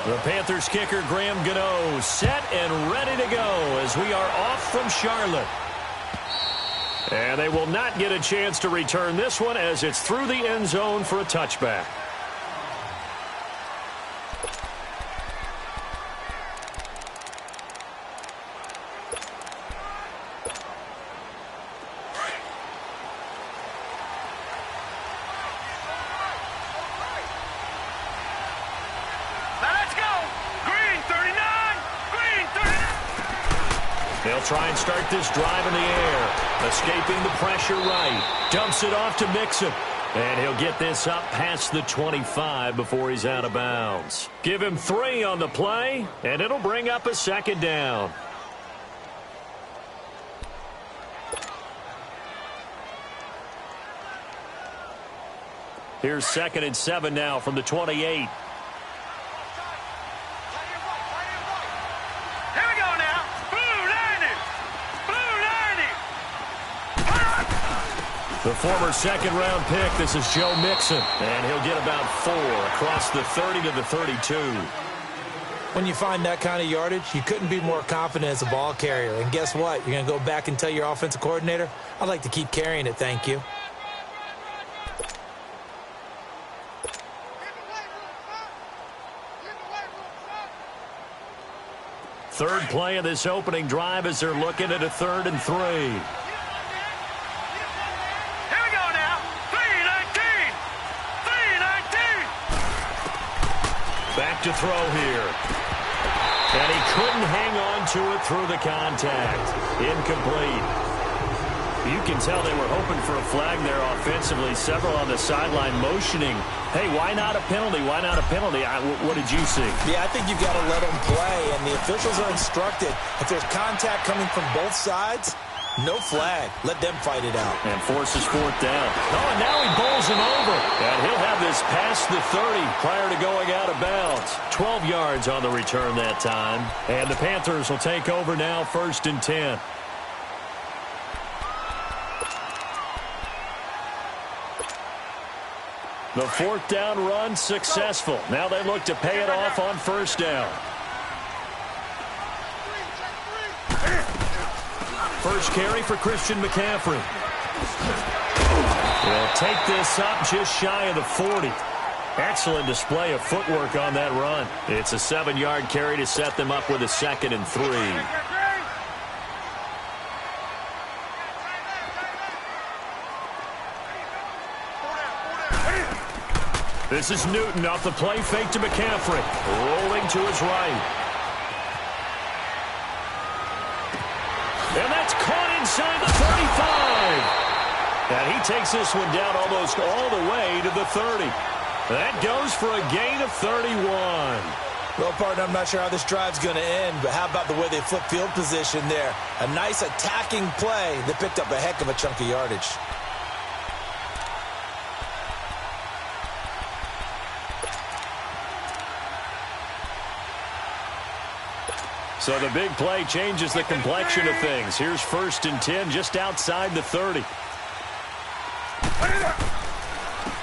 The Panthers kicker, Graham Gano, set and ready to go as we are off from Charlotte. And they will not get a chance to return this one as it's through the end zone for a touchback. They'll try and start this drive in the air. Escaping the pressure right. Dumps it off to Mixon. And he'll get this up past the 25 before he's out of bounds. Give him 3 on the play, and it'll bring up a second down. Here's 2nd and 7 now from the 28. The former second-round pick, this is Joe Mixon. And he'll get about 4 across the 30 to the 32. When you find that kind of yardage, you couldn't be more confident as a ball carrier. And guess what? You're going to go back and tell your offensive coordinator, I'd like to keep carrying it, thank you. Third play of this opening drive as they're looking at a 3rd and 3. Back to throw here. And he couldn't hang on to it through the contact. Incomplete. You can tell they were hoping for a flag there offensively. Several on the sideline motioning. Hey, why not a penalty? Why not a penalty? What did you see? Yeah, I think you've got to let them play, and the officials are instructed. If there's contact coming from both sides, no flag. Let them fight it out. And forces 4th down. Oh, and now he bowls him over. And he'll have this past the 30 prior to going out of bounds. 12 yards on the return that time. And the Panthers will take over now, 1st and 10. The 4th down run successful. Now they look to pay it off on 1st down. First carry for Christian McCaffrey. He'll take this up just shy of the 40. Excellent display of footwork on that run. It's a 7-yard carry to set them up with a 2nd and 3. This is Newton off the play fake to McCaffrey. Rolling to his right. And that's caught inside the 35. And he takes this one down almost all the way to the 30. That goes for a gain of 31. Well, partner, I'm not sure how this drive's going to end, but how about the way they flip field position there? A nice attacking play that picked up a heck of a chunk of yardage. So the big play changes the complexion of things. Here's 1st and 10 just outside the 30.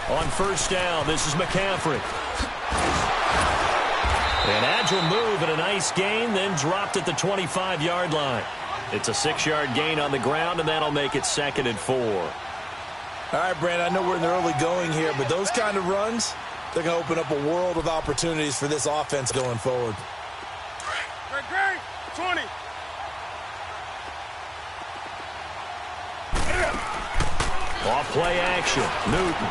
On 1st down, this is McCaffrey. An agile move and a nice gain, then dropped at the 25-yard line. It's a 6-yard gain on the ground, and that'll make it 2nd and 4. All right, Brandon, I know we're in the early going here, but those kind of runs, they're going to open up a world of opportunities for this offense going forward. 20. Off play action. Newton.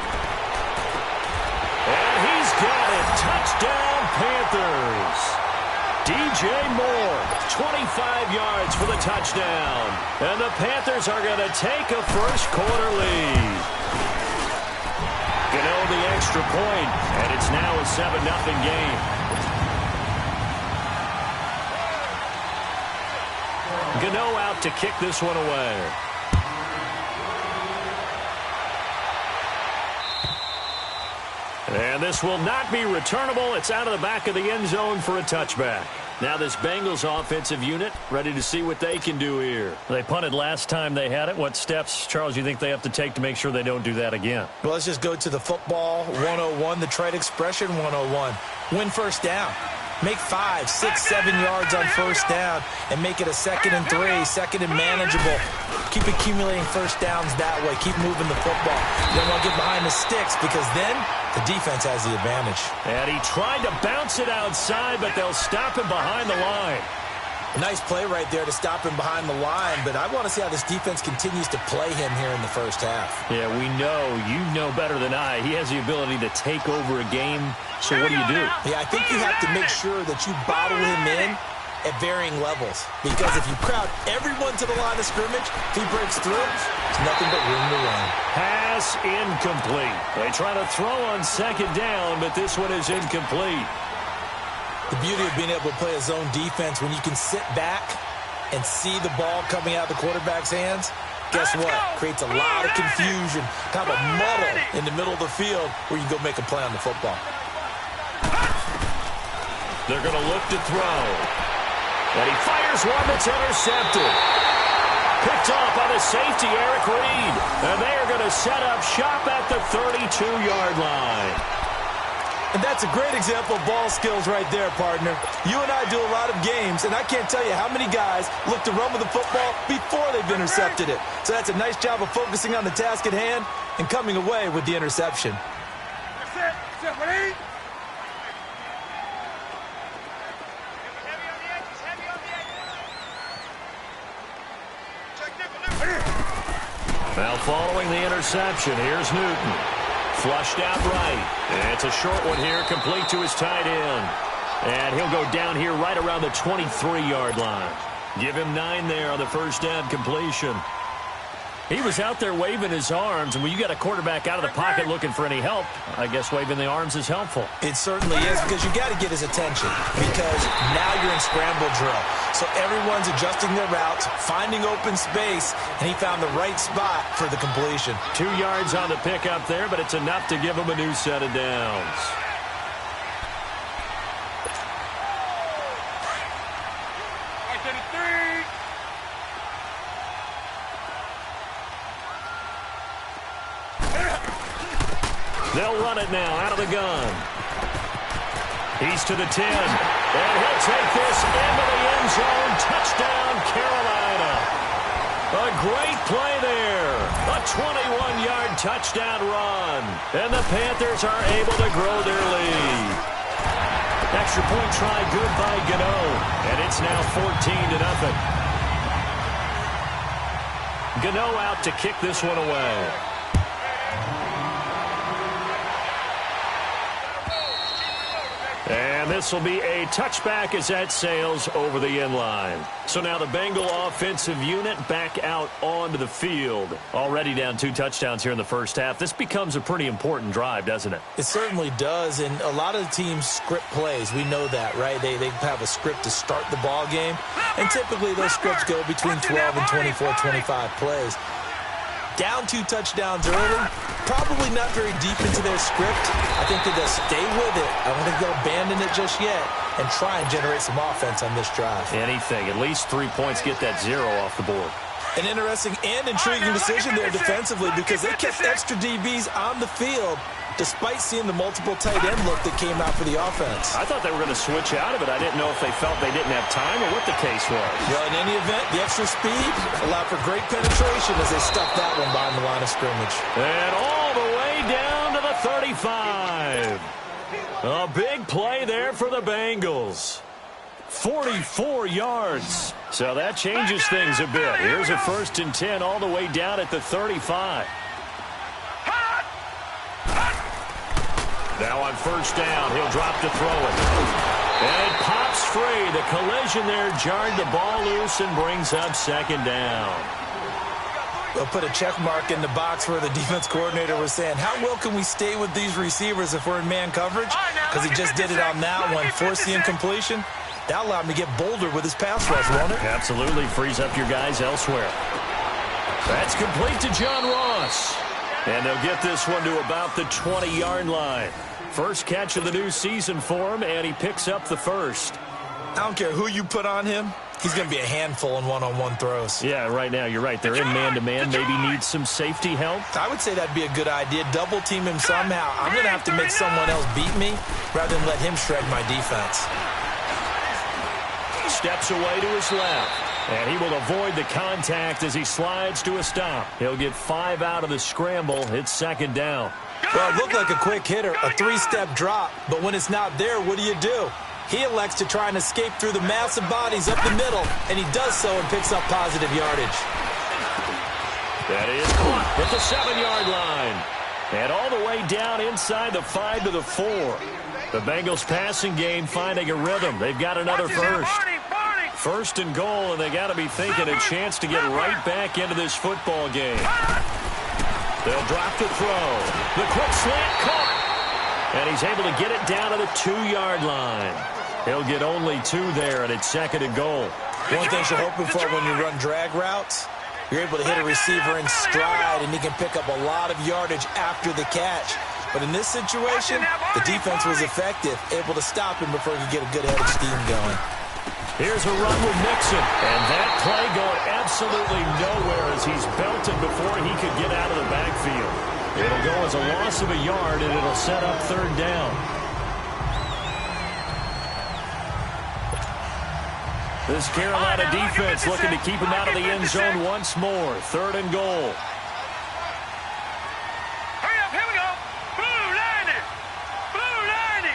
And he's got it. Touchdown, Panthers. DJ Moore, 25 yards for the touchdown. And the Panthers are going to take a first-quarter lead. Gano the extra point, and it's now a 7-0 game. Gano out to kick this one away. And this will not be returnable. It's out of the back of the end zone for a touchback. Now this Bengals offensive unit ready to see what they can do here. They punted last time they had it. What steps, Charles, you think they have to take to make sure they don't do that again? Well, let's just go to the football 101, the trade expression 101. Win 1st down. Make 5, 6, 7 yards on first down and make it a 2nd and 3, 2nd and manageable. Keep accumulating first downs that way. Keep moving the football. You don't want to get behind the sticks because then the defense has the advantage. And he tried to bounce it outside, but they'll stop him behind the line. A nice play right there to stop him behind the line, but I want to see how this defense continues to play him here in the first half. Yeah, we know. You know better than I. He has the ability to take over a game, so what do you do? Yeah, I think you have to make sure that you bottle him in at varying levels, because if you crowd everyone to the line of scrimmage, if he breaks through, there's nothing but room to run. Pass incomplete. They try to throw on 2nd down, but this one is incomplete. The beauty of being able to play a zone defense when you can sit back and see the ball coming out of the quarterback's hands, guess what? Creates a lot of confusion, kind of a muddle in the middle of the field where you go make a play on the football. They're going to look to throw. And he fires one that's intercepted. Picked off by the safety, Eric Reed. And they are going to set up shop at the 32-yard line. And that's a great example of ball skills right there, partner. You and I do a lot of games, and I can't tell you how many guys look to run with the football before they've intercepted it. So that's a nice job of focusing on the task at hand and coming away with the interception. That's it, ready? Now following the interception, here's Newton. Flushed out right. And it's a short one here, complete to his tight end. And he'll go down here right around the 23-yard line. Give him 9 there on the first down completion. He was out there waving his arms, and when you got a quarterback out of the pocket looking for any help, I guess waving the arms is helpful. It certainly is, because you got to get his attention, because now you're in scramble drill. So everyone's adjusting their routes, finding open space, and he found the right spot for the completion. 2 yards on the pickup there, but it's enough to give him a new set of downs. They'll run it now out of the gun. He's to the 10. And he'll take this into the end zone. Touchdown, Carolina. A great play there. A 21-yard touchdown run. And the Panthers are able to grow their lead. Extra point try good by Gano. And it's now 14-0. Gano out to kick this one away. And this will be a touchback as that sails over the end line. So now the Bengal offensive unit back out onto the field. Already down 2 touchdowns here in the first half. This becomes a pretty important drive, doesn't it? It certainly does, and a lot of the teams script plays. We know that, right? They have a script to start the ball game, and typically those scripts go between 12 and 24, 25 plays. Down 2 touchdowns early, probably not very deep into their script. I think that they'll stay with it. I don't think they'll abandon it just yet and try and generate some offense on this drive. Anything. At least 3 points, get that 0 off the board. An interesting and intriguing decision there defensively, because they kept extra DBs on the field despite seeing the multiple tight end look that came out for the offense. I thought they were going to switch out of it. I didn't know if they felt they didn't have time or what the case was. Well, in any event, the extra speed allowed for great penetration as they stuffed that one behind the line of scrimmage. And all the way down to the 35. A big play there for the Bengals. 44 yards. So that changes things a bit. Here's a 1st and 10 all the way down at the 35. Now on first down, he'll drop to throw it. And it pops free. The collision there jarred the ball loose and brings up 2nd down. They'll put a check mark in the box where the defense coordinator was saying, how well can we stay with these receivers if we're in man coverage? Because he just did it on that one, forced the incompletion. That allowed him to get bolder with his pass rush, won't it? Absolutely. Frees up your guys elsewhere. That's complete to John Ross. And they'll get this one to about the 20-yard line. First catch of the new season for him, and he picks up the first. I don't care who you put on him. He's going to be a handful in one-on-one throws. Yeah, right now, you're right. They're in man-to-man. Maybe needs some safety help. I would say that'd be a good idea. Double-team him somehow. I'm going to have to make someone else beat me rather than let him shred my defense. steps away to his left. And he will avoid the contact as he slides to a stop. He'll get 5 out of the scramble. It's second down. Well, it looked like a quick hitter, a 3-step drop. But when it's not there, what do? He elects to try and escape through the massive bodies up the middle, and he does so and picks up positive yardage. That is caught at the 7-yard line. And all the way down inside the 5 to the 4. The Bengals passing game finding a rhythm. They've got another first. First and goal, and they got to be thinking a chance to get right back into this football game. They'll drop to throw. The quick slant caught. And he's able to get it down to the 2-yard line. He'll get only 2 there, and it's second and goal. One thing you're hoping for when you run drag routes, you're able to hit a receiver in stride, and he can pick up a lot of yardage after the catch. But in this situation, the defense was effective, able to stop him before he could get a good head of steam going. Here's a run with Mixon, and that play going absolutely nowhere as he's belted before he could get out of the backfield. It'll go as a loss of a yard, and it'll set up third down. This Carolina defense looking to keep him out of the end zone once more. Third and goal. Hurry up, here we go. Blue 90. Blue 90.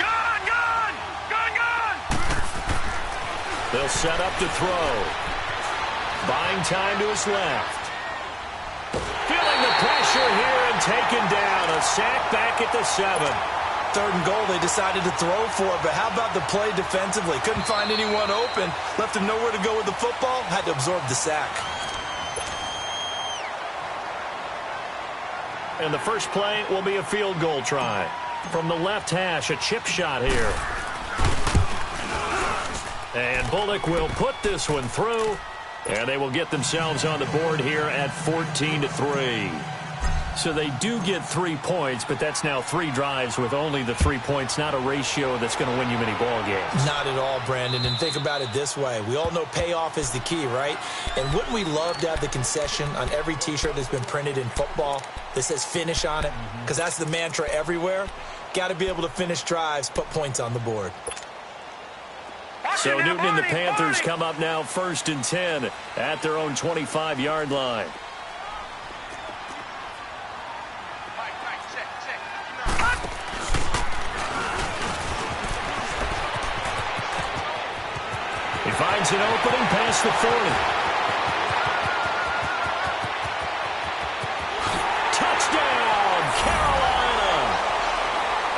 Gone. They'll set up to throw. Buying time to his left. Feeling the pressure here and taken down. A sack back at the 7. Third and goal, they decided to throw for it, but how about the play defensively? Couldn't find anyone open, left him nowhere to go with the football, had to absorb the sack. And the first play will be a field goal try. From the left hash, a chip shot here. And Bullock will put this one through, and they will get themselves on the board here at 14-3. So they do get 3 points, but that's now 3 drives with only the 3 points, not a ratio that's going to win you many ball games. Not at all, Brandon. And think about it this way. We all know payoff is the key, right? And wouldn't we love to have the concession on every T-shirt that's been printed in football that says finish on it? Because that's the mantra everywhere. Got to be able to finish drives, put points on the board. So Newton and the Panthers come up now 1st and 10 at their own 25-yard line. He finds an opening past the 40. Touchdown, Carolina.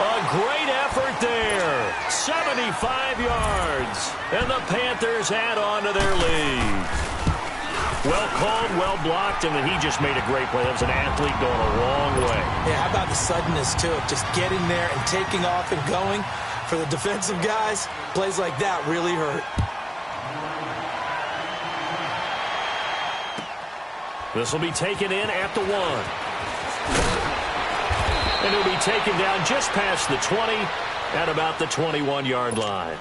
A great effort there. 75 yards. And the Panthers add on to their lead. Well called, well blocked, and then he just made a great play. That was an athlete going a long way. Yeah, how about the suddenness, too, of just getting there and taking off and going? For the defensive guys, plays like that really hurt. This will be taken in at the 1. And it'll be taken down just past the 20 at about the 21-yard line.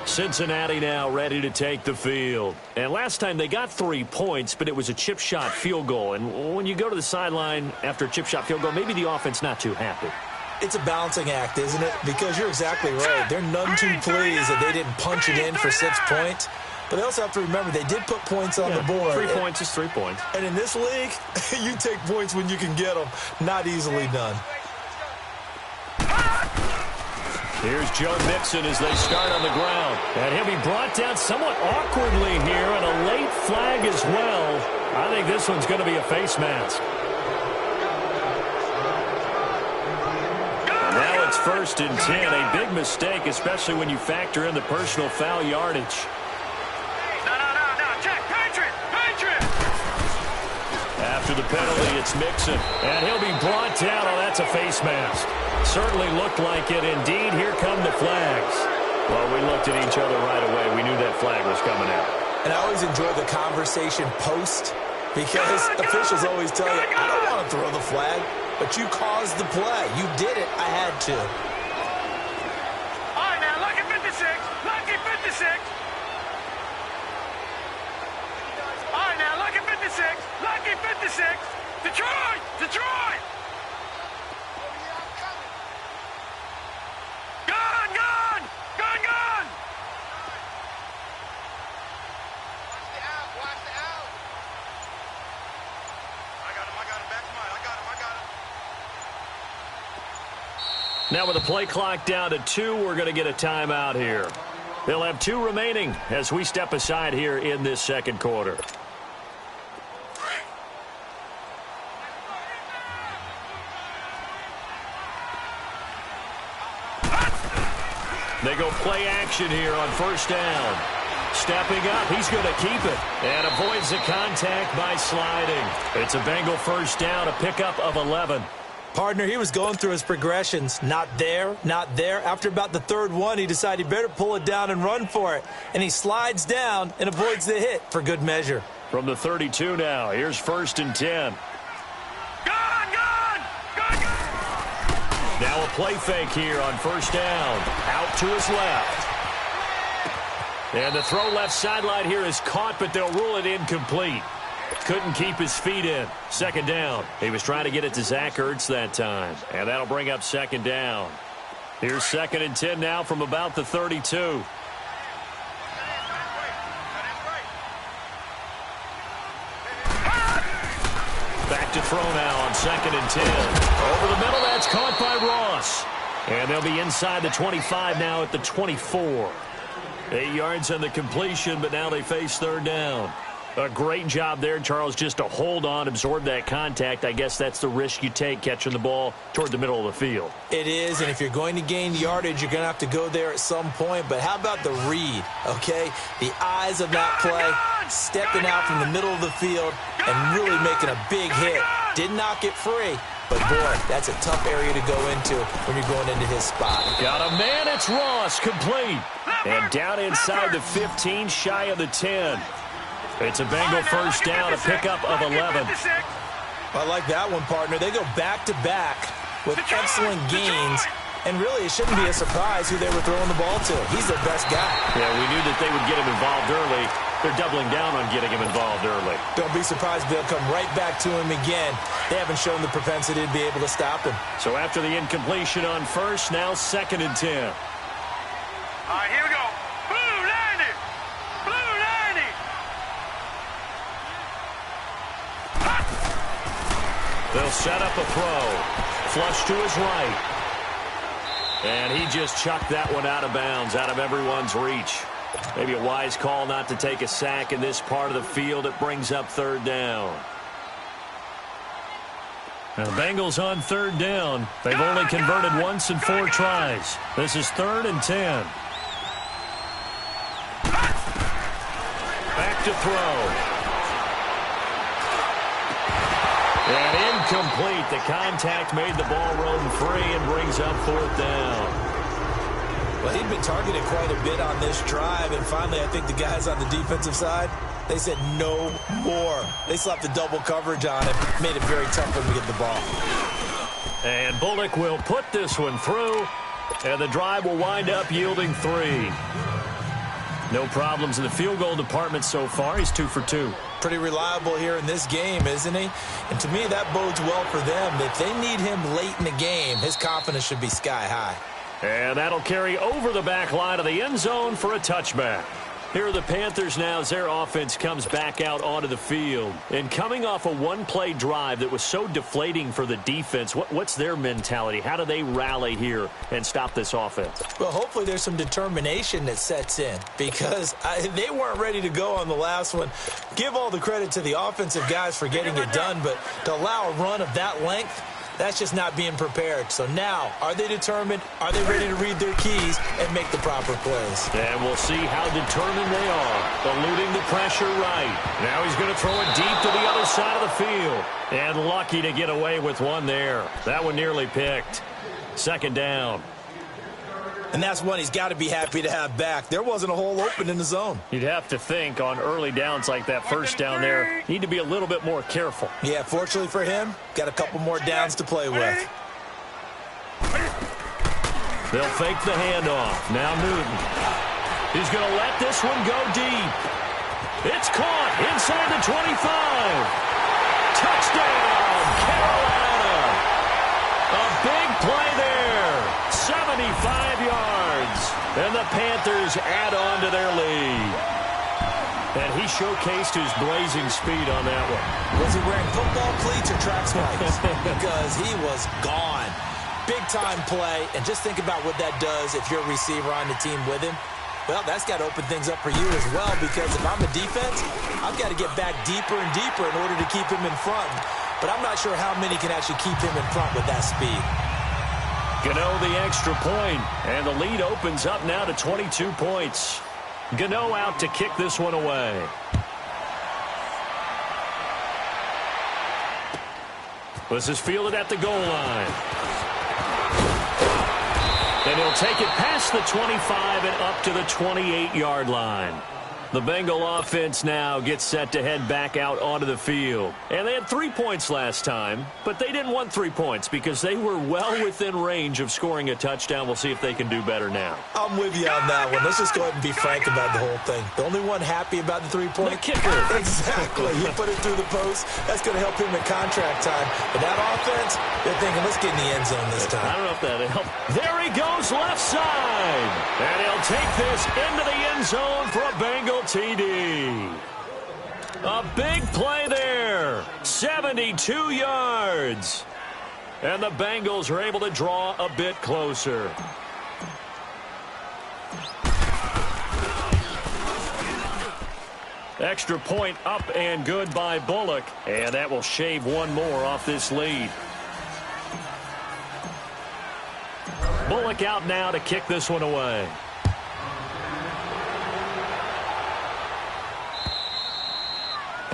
Cincinnati now ready to take the field. And last time they got 3 points, but it was a chip shot field goal. And when you go to the sideline after a chip shot field goal, maybe the offense not too happy. It's a balancing act, isn't it? Because you're exactly right. They're none too pleased that they didn't punch it in for 6 points. But they also have to remember they did put points on the board. 3 points is 3 points. And in this league, you take points when you can get them. Not easily done. Here's Joe Mixon as they start on the ground. And he'll be brought down somewhat awkwardly here, and a late flag as well. I think this one's going to be a face mask. And now it's 1st and 10. A big mistake, especially when you factor in the personal foul yardage. After the penalty, it's Mixon. And he'll be brought down. Oh, that's a face mask. Certainly looked like it. Indeed, here come the flags. Well, we looked at each other right away. We knew that flag was coming out. And I always enjoy the conversation post because officials always tell you, I don't want to throw the flag, but you caused the play. You did it. I had to. All right, now, lucky 56. Lucky 56. All right, now, lucky 56. Lucky 56. Detroit! Detroit! Gone! Gone! Gone! Gone! Now with the play clock down to 2, we're going to get a timeout here. They'll have 2 remaining as we step aside here in this second quarter. They go play action here on first down. Stepping up, he's going to keep it and avoids the contact by sliding. It's a Bengal first down, a pickup of 11. Partner, he was going through his progressions. Not there, not there. After about the third one, he decided he better pull it down and run for it. And he slides down and avoids the hit for good measure. From the 32 now, here's 1st and 10. Now a play fake here on first down. Out to his left. And the throw left sideline here is caught, but they'll rule it incomplete. Couldn't keep his feet in. Second down. He was trying to get it to Zach Ertz that time. And that'll bring up second down. Here's 2nd and 10 now from about the 32. Back to throw now on 2nd and 10. Over the middle, that's caught by Ross. And they'll be inside the 25 now at the 24. 8 yards on the completion, but now they face third down. A great job there, Charles, just to hold on, absorb that contact. I guess that's the risk you take catching the ball toward the middle of the field. It is, and if you're going to gain yardage, you're going to have to go there at some point. But how about the read, okay? The eyes of that play, stepping out from the middle of the field and really making a big hit. Did not get free, but, boy, that's a tough area to go into when you're going into his spot. Got a man, it's Ross, complete. And down inside the 15, shy of the 10. It's a Bengal first down, a pickup of 11. I like that one, partner. They go back-to-back with excellent gains. And really, it shouldn't be a surprise who they were throwing the ball to. He's their best guy. Yeah, we knew that they would get him involved early. They're doubling down on getting him involved early. Don't be surprised they'll come right back to him again. They haven't shown the propensity to be able to stop him. So after the incompletion on first, now 2nd and 10. All right, here we go. Blue 90. Blue 90. They'll set up a throw. Flush to his right. And he just chucked that one out of bounds, out of everyone's reach. Maybe a wise call not to take a sack in this part of the field. It brings up third down. Now the Bengals on third down. They've only converted once in 4 tries. This is 3rd and 10. Back to throw. And incomplete. The contact made the ball roam free and brings up 4th down. Well, he'd been targeted quite a bit on this drive, and finally I think the guys on the defensive side, they said no more. They slapped the double coverage on him, made it very tough for him to get the ball. And Bullock will put this one through, and the drive will wind up yielding 3. No problems in the field goal department so far. He's 2 for 2. Pretty reliable here in this game, isn't he? And to me, that bodes well for them. If they need him late in the game, his confidence should be sky high. And that'll carry over the back line of the end zone for a touchback. Here are the Panthers now as their offense comes back out onto the field. And coming off a one-play drive that was so deflating for the defense, what's their mentality? How do they rally here and stop this offense? Well, hopefully there's some determination that sets in because they weren't ready to go on the last one. Give all the credit to the offensive guys for getting it done, but to allow a run of that length, that's just not being prepared. So now, are they determined? Are they ready to read their keys and make the proper plays? And we'll see how determined they are. Eluding the pressure right. Now he's going to throw it deep to the other side of the field. And lucky to get away with one there. That one nearly picked. 2nd down. And that's one he's got to be happy to have back. There wasn't a hole open in the zone. You'd have to think on early downs like that first down there, need to be a little bit more careful. Yeah, fortunately for him, got a couple more downs to play with. They'll fake the handoff. Now Newton. He's going to let this one go deep. It's caught inside the 25. Touchdown, Carolina. A big play there. 75 yards. And the Panthers add on to their lead. And he showcased his blazing speed on that one. Was he wearing football cleats or track spikes? Because he was gone. big-time play, and just think about what that does if you're a receiver on the team with him. Well, that's got to open things up for you as well, because if I'm a defense, I've got to get back deeper and deeper in order to keep him in front. But I'm not sure how many can actually keep him in front with that speed. Gano the extra point, and the lead opens up now to 22 points. Gano out to kick this one away. This is fielded at the goal line. And he'll take it past the 25 and up to the 28-yard line. The Bengal offense now gets set to head back out onto the field. And they had 3 points last time, but they didn't want 3 points because they were well within range of scoring a touchdown. We'll see if they can do better now. I'm with you on that one. Let's just go ahead and be frank about the whole thing. The only one happy about the 3-point? The kicker. Exactly. You put it through the post. That's going to help him in contract time. But that offense, they're thinking, let's get in the end zone this time. I don't know if that'll help. There he goes, left side. And he'll take this into the end zone for a Bengal TD. A big play there. 72 yards. And the Bengals are able to draw a bit closer. Extra point up and good by Bullock. And that will shave one more off this lead. Bullock out now to kick this one away.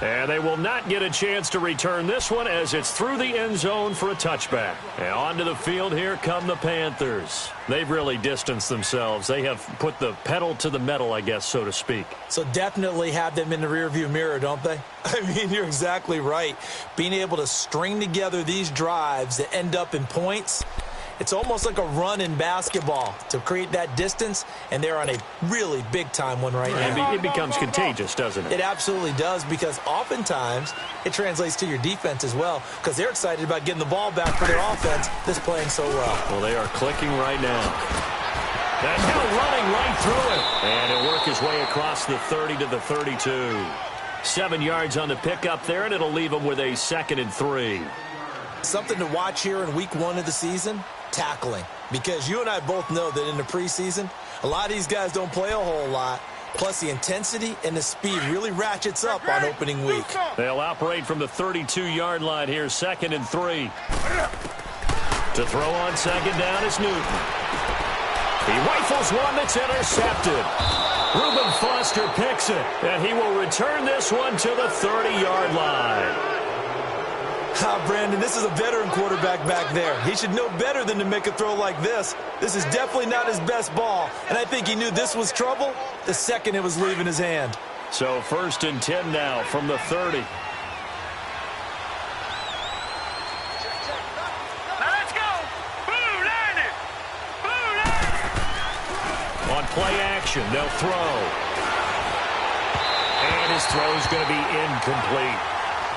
And they will not get a chance to return this one as it's through the end zone for a touchback. And onto the field, here come the Panthers. They've really distanced themselves. They have put the pedal to the metal, I guess, so to speak. So definitely have them in the rearview mirror, don't they? I mean, you're exactly right. Being able to string together these drives that end up in points, it's almost like a run in basketball to create that distance, and they're on a really big-time one right now. It becomes contagious, doesn't it? It absolutely does, because oftentimes it translates to your defense as well, because they're excited about getting the ball back for their offense that's playing so well. Well, they are clicking right now. And now running right through it. And he'll work his way across the 30 to the 32. 7 yards on the pickup there, and it'll leave him with a 2nd and 3. Something to watch here in week 1 of the season, tackling. Because you and I both know that in the preseason, a lot of these guys don't play a whole lot. Plus, the intensity and the speed really ratchets up on opening week. They'll operate from the 32-yard line here, 2nd and 3. To throw on 2nd down is Newton. He rifles one that's intercepted. Reuben Foster picks it, and he will return this one to the 30-yard line. Brandon, this is a veteran quarterback back there. He should know better than to make a throw like this. This is definitely not his best ball, and I think he knew this was trouble the second it was leaving his hand. So 1st and 10 now from the 30. Now let's go. Blue line it. Blue line. On play action, they'll throw. And his throw is going to be incomplete.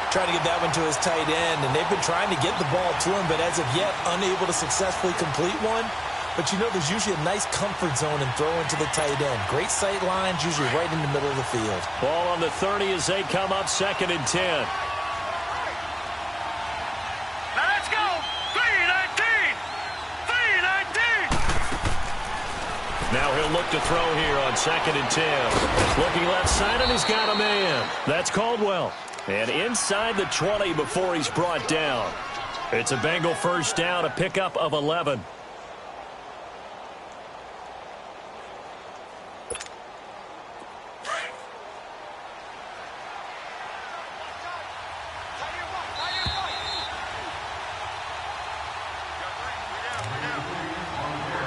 Trying to get that one to his tight end, and they've been trying to get the ball to him, but as of yet, unable to successfully complete one. But you know, there's usually a nice comfort zone in throwing to the tight end. Great sight lines, usually right in the middle of the field. Ball on the 30 as they come up, 2nd and 10. Now let's go. 3-19. 3-19. Now he'll look to throw here on 2nd and 10. Looking left side, and he's got a man. That's Caldwell. And inside the 20 before he's brought down. It's a Bengal first down, a pickup of 11.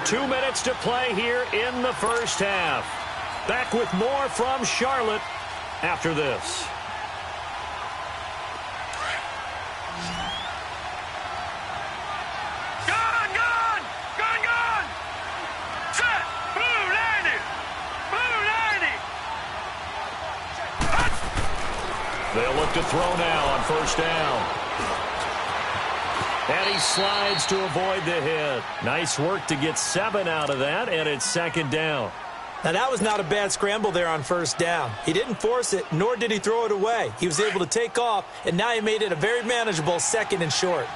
Two minutes to play here in the first half. Back with more from Charlotte after this. They'll look to throw now on 1st down. And he slides to avoid the hit. Nice work to get 7 out of that, and it's 2nd down. Now, that was not a bad scramble there on 1st down. He didn't force it, nor did he throw it away. He was able to take off, and now he made it a very manageable 2nd and short.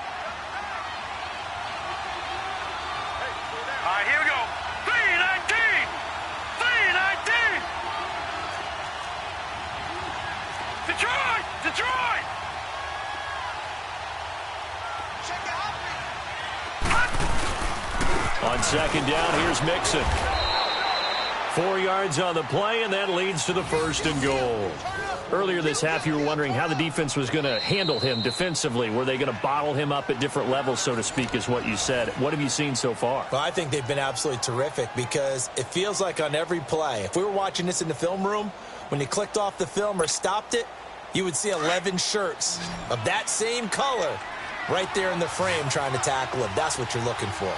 second down. Here's Mixon. 4 yards on the play, and that leads to the 1st and goal. Earlier this half, you were wondering how the defense was going to handle him defensively. Were they going to bottle him up at different levels, so to speak, is what you said. What have you seen so far? Well, I think they've been absolutely terrific because it feels like on every play, if we were watching this in the film room, when you clicked off the film or stopped it, you would see 11 shirts of that same color right there in the frame trying to tackle him. That's what you're looking for.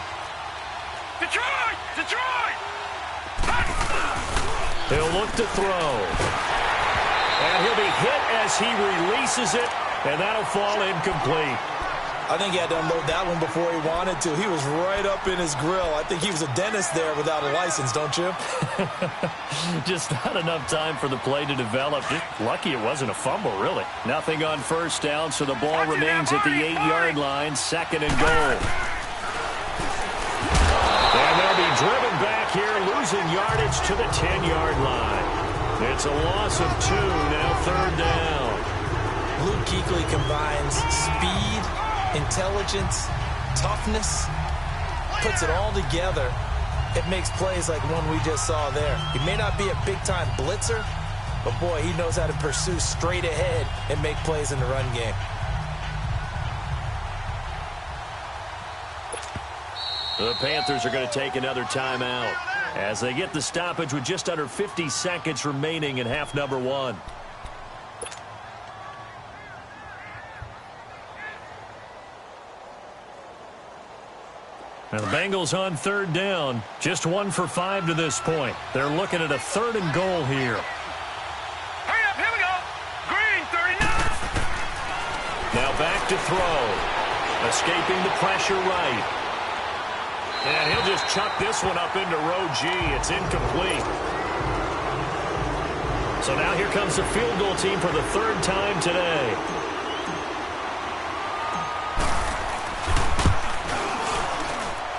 Detroit! Detroit! He'll look to throw. And he'll be hit as he releases it, and that'll fall incomplete. I think he had to unload that one before he wanted to. He was right up in his grill. I think he was a dentist there without a license, don't you? Just not enough time for the play to develop. Just lucky it wasn't a fumble, really. Nothing on 1st down, so the ball remains at the 8-yard line, 2nd and goal. And they'll be driven back here, losing yardage to the 10-yard line. It's a loss of 2, now 3rd down. Luke Kuechly combines speed, intelligence, toughness, puts it all together. It makes plays like one we just saw there. He may not be a big-time blitzer, but, boy, he knows how to pursue straight ahead and make plays in the run game. The Panthers are going to take another timeout as they get the stoppage with just under 50 seconds remaining in half number 1. Now the Bengals on 3rd down, just 1 for 5 to this point. They're looking at a 3rd and goal here. Hurry up, here we go. Green, 39. Now back to throw. Escaping the pressure right. And he'll just chuck this one up into row G. It's incomplete. So now here comes the field goal team for the 3rd time today.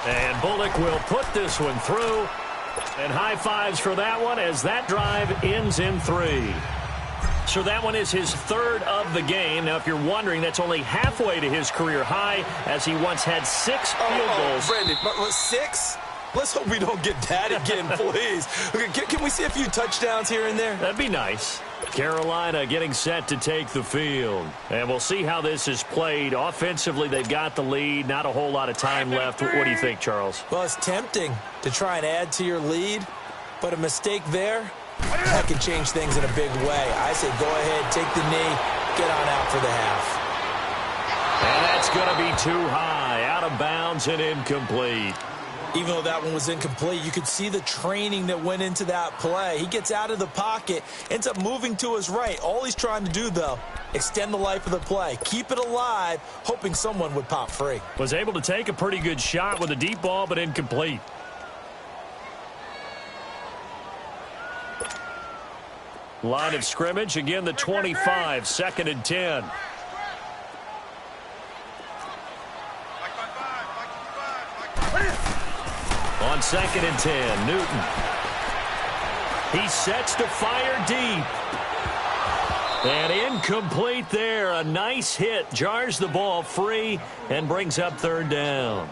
And Bullock will put this one through. And high fives for that one as that drive ends in 3. So that one is his 3rd of the game. Now, if you're wondering, that's only halfway to his career high, as he once had 6 field goals. Brandon, 6? Let's hope we don't get that again, please. Okay, can we see a few touchdowns here and there? That'd be nice. Carolina getting set to take the field. And we'll see how this is played. Offensively, they've got the lead. Not a whole lot of time left. What do you think, Charles? Well, it's tempting to try and add to your lead, but a mistake there, that can change things in a big way. I say go ahead, take the knee, get on out for the half. And that's going to be too high, out of bounds and incomplete. Even though that one was incomplete, you could see the training that went into that play. He gets out of the pocket, ends up moving to his right. All he's trying to do, though, extend the life of the play, keep it alive, hoping someone would pop free. Was able to take a pretty good shot with a deep ball, but incomplete. Line of scrimmage, again the 25, 2nd and 10. On 2nd and 10, Newton. He sets to fire deep. And incomplete there. A nice hit. Jars the ball free and brings up 3rd down.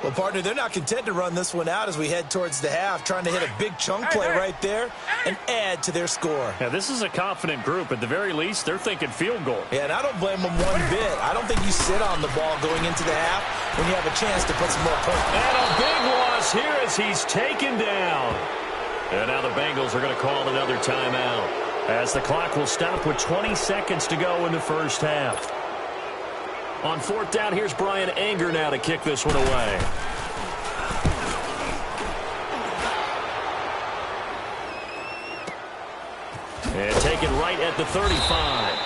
Well, partner, they're not content to run this one out as we head towards the half, trying to hit a big chunk play right there and add to their score. Yeah, this is a confident group. At the very least, they're thinking field goal. Yeah, and I don't blame them one bit. I don't think you sit on the ball going into the half when you have a chance to put some more points. And a big loss here as he's taken down. And now the Bengals are going to call another timeout as the clock will stop with 20 seconds to go in the 1st half. On 4th down, here's Brian Anger now to kick this one away. And taken right at the 35.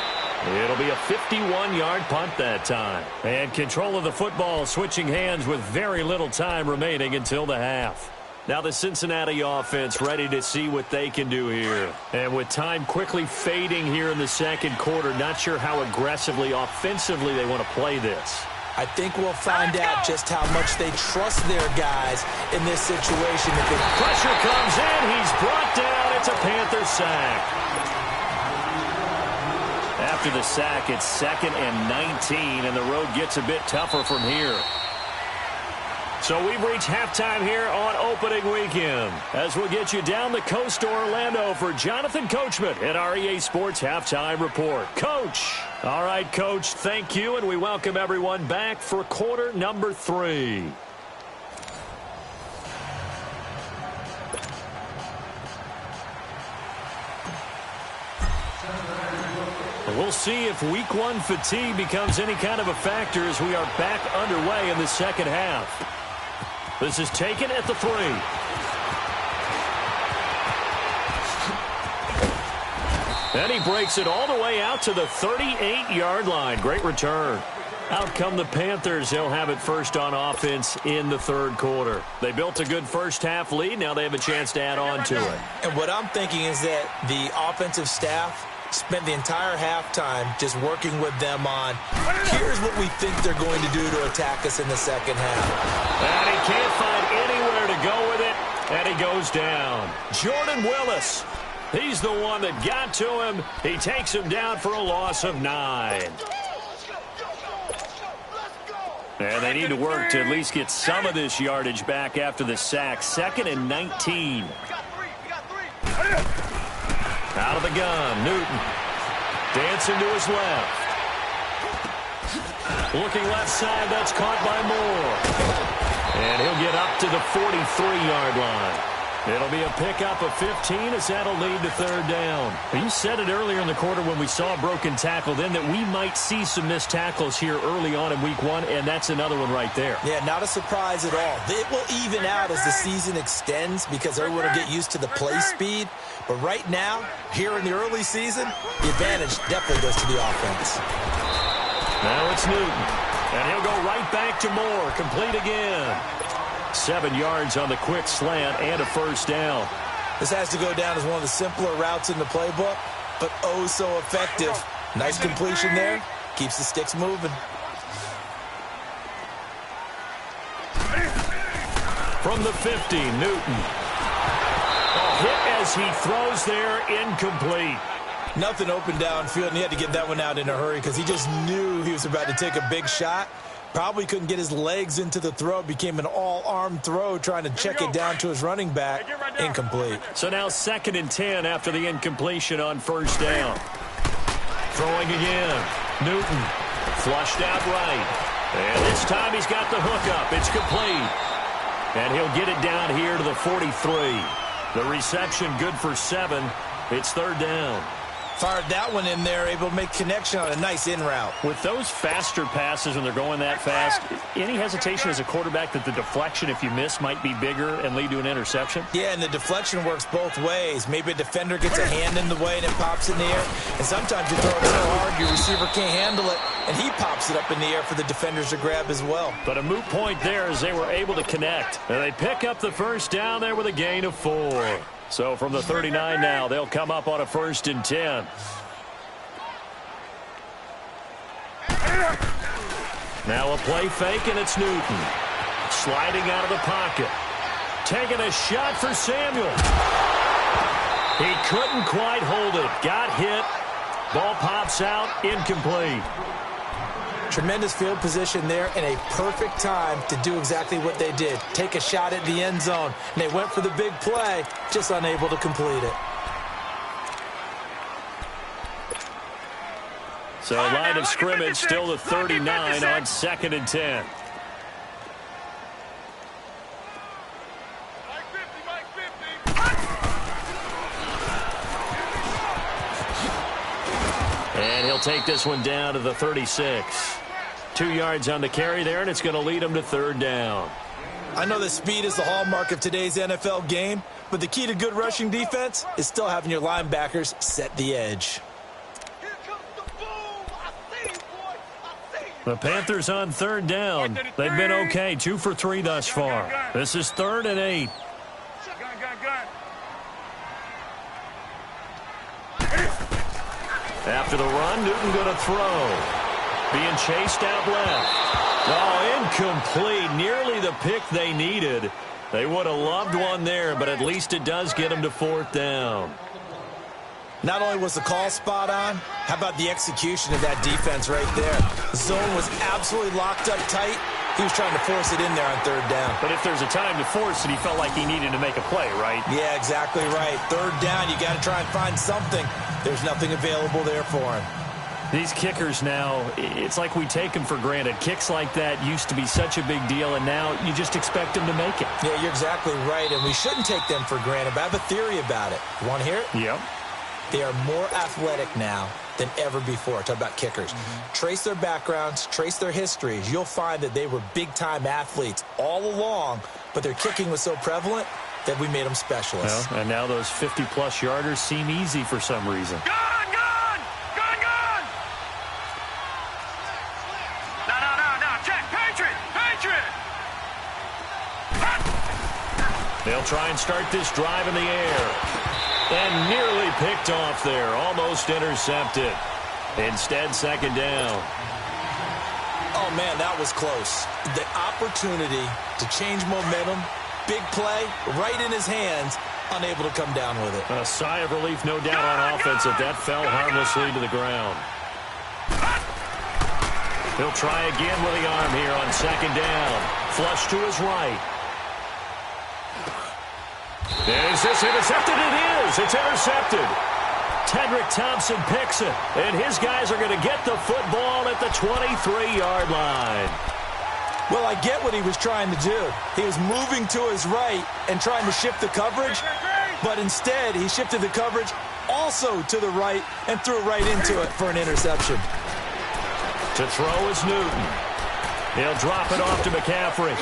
It'll be a 51-yard punt that time. And control of the football switching hands with very little time remaining until the half. Now the Cincinnati offense ready to see what they can do here. And with time quickly fading here in the 2nd quarter, not sure how aggressively, offensively they want to play this. I think we'll find out just how much they trust their guys in this situation. If the pressure comes in, he's brought down. It's a Panther sack. After the sack, it's 2nd and 19, and the road gets a bit tougher from here. So we've reached halftime here on opening weekend as we'll get you down the coast to Orlando for Jonathan Coachman at our EA Sports Halftime Report. Coach. All right, Coach, thank you, and we welcome everyone back for quarter number 3. We'll see if week 1 fatigue becomes any kind of a factor as we are back underway in the second half. This is taken at the 3. And he breaks it all the way out to the 38-yard line. Great return. Out come the Panthers. They'll have it first on offense in the third quarter. They built a good first half lead. Now they have a chance to add on to it. And what I'm thinking is that the offensive staff spent the entire halftime just working with them on, here's what we think they're going to do to attack us in the second half. And he can't find anywhere to go with it, and he goes down. Jordan Willis, he's the one that got to him. He takes him down for a loss of 9. And they need to work to at least get some of this yardage back after the sack. 2nd and 19. Out of the gun, Newton. Dancing to his left. Looking left side, that's caught by Moore. And he'll get up to the 43-yard line. It'll be a pickup of 15 as that'll lead to third down. You said it earlier in the quarter when we saw a broken tackle then that we might see some missed tackles here early on in week 1, and that's another one right there. Yeah, not a surprise at all. It will even out as the season extends because everyone will get used to the play speed. But right now, here in the early season, the advantage definitely goes to the offense. Now it's Newton. And he'll go right back to Moore. Complete again. 7 yards on the quick slant and a first down. This has to go down as one of the simpler routes in the playbook, but oh so effective. Nice completion there. Keeps the sticks moving. From the 50, Newton. A hit as he throws there, incomplete. Nothing open downfield, and he had to get that one out in a hurry because he just knew he was about to take a big shot. Probably couldn't get his legs into the throw. Became an all-arm throw trying to check it down to his running back. Incomplete. So now 2nd and 10 after the incompletion on first down. Throwing again. Newton flushed out right. And this time he's got the hook up. It's complete. And he'll get it down here to the 43. The reception good for 7. It's third down. Fired that one in there, able to make connection on a nice in route. With those faster passes when they're going that fast, any hesitation as a quarterback that the deflection, if you miss, might be bigger and lead to an interception? Yeah, and the deflection works both ways. Maybe a defender gets a hand in the way and it pops in the air. And sometimes you throw it so hard your receiver can't handle it, and he pops it up in the air for the defenders to grab as well. But a moot point there as they were able to connect. And they pick up the first down there with a gain of 4. So from the 39 now, they'll come up on a 1st and 10. Now a play fake, and it's Newton. Sliding out of the pocket. Taking a shot for Samuel. He couldn't quite hold it. Got hit. Ball pops out. Incomplete. Tremendous field position there and a perfect time to do exactly what they did. Take a shot at the end zone. And they went for the big play, just unable to complete it. So line of scrimmage still the 39 on 2nd and 10. And he'll take this one down to the 36. 2 yards on the carry there, and it's going to lead him to third down. I know that speed is the hallmark of today's NFL game, but the key to good rushing defense is still having your linebackers set the edge. The Panthers on third down. They've been okay, 2 for 3 thus far. This is 3rd and 8. After the run, Newton going to throw. Being chased out left. Oh, incomplete. Nearly the pick they needed. They would have loved one there, but at least it does get them to 4th down. Not only was the call spot on, how about the execution of that defense right there? Zone was absolutely locked up tight, He was trying to force it in there on third down. But if there's a time to force it, he felt like he needed to make a play, right? Yeah, exactly right. Third down, you got to try and find something. There's nothing available there for him. These kickers now, it's like we take them for granted. Kicks like that used to be such a big deal, and now you just expect them to make it. Yeah, you're exactly right, and we shouldn't take them for granted, but I have a theory about it. You want to hear it? Yep. They are more athletic now than ever before. Talk about kickers. Trace their backgrounds, trace their histories. You'll find that they were big-time athletes all along, but their kicking was so prevalent that we made them specialists. Well, and now those 50-plus yarders seem easy for some reason. They'll try and start this drive in the air. And nearly picked off there. Almost intercepted. Instead, second down. Oh, man, that was close. The opportunity to change momentum, big play, right in his hands, unable to come down with it. A sigh of relief, no doubt, on offense if that fell harmlessly to the ground. He'll try again with the arm here on second down. Flush to his right. Is this intercepted? It is. It's intercepted. Tedrick Thompson picks it, and his guys are going to get the football at the 23-yard line. Well, I get what he was trying to do. He was moving to his right and trying to shift the coverage, but instead he shifted the coverage also to the right and threw right into it for an interception. To throw is Newton. He'll drop it off to McCaffrey,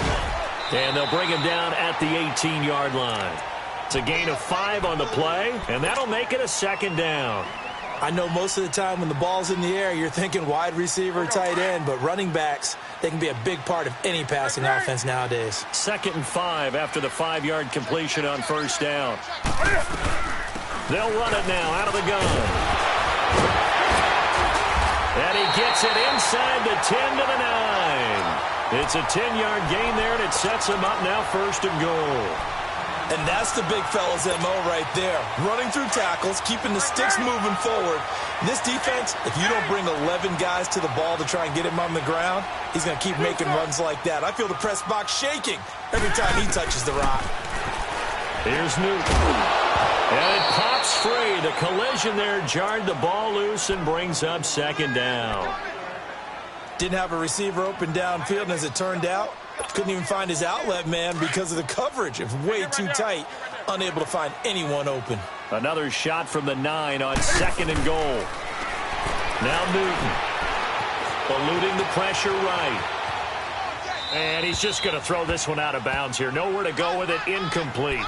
and they'll bring him down at the 18-yard line. It's a gain of 5 on the play, and that'll make it a second down. I know most of the time when the ball's in the air, you're thinking wide receiver, tight end, but running backs, they can be a big part of any passing offense nowadays. 2nd and 5 after the 5-yard completion on first down. They'll run it now out of the gun. And he gets it inside the 10 to the 9. It's a 10-yard gain there, and it sets him up now 1st and goal. And that's the big fella's MO right there. Running through tackles, keeping the sticks moving forward. This defense, if you don't bring 11 guys to the ball to try and get him on the ground, he's going to keep making runs like that. I feel the press box shaking every time he touches the rock. Here's Newton. And it pops free. The collision there jarred the ball loose and brings up second down. Didn't have a receiver open downfield, and as it turned out, couldn't even find his outlet man because of the coverage. It was way too tight, unable to find anyone open. Another shot from the 9 on 2nd and goal. Now Newton, eluding the pressure right. And he's just going to throw this one out of bounds here. Nowhere to go with it, incomplete.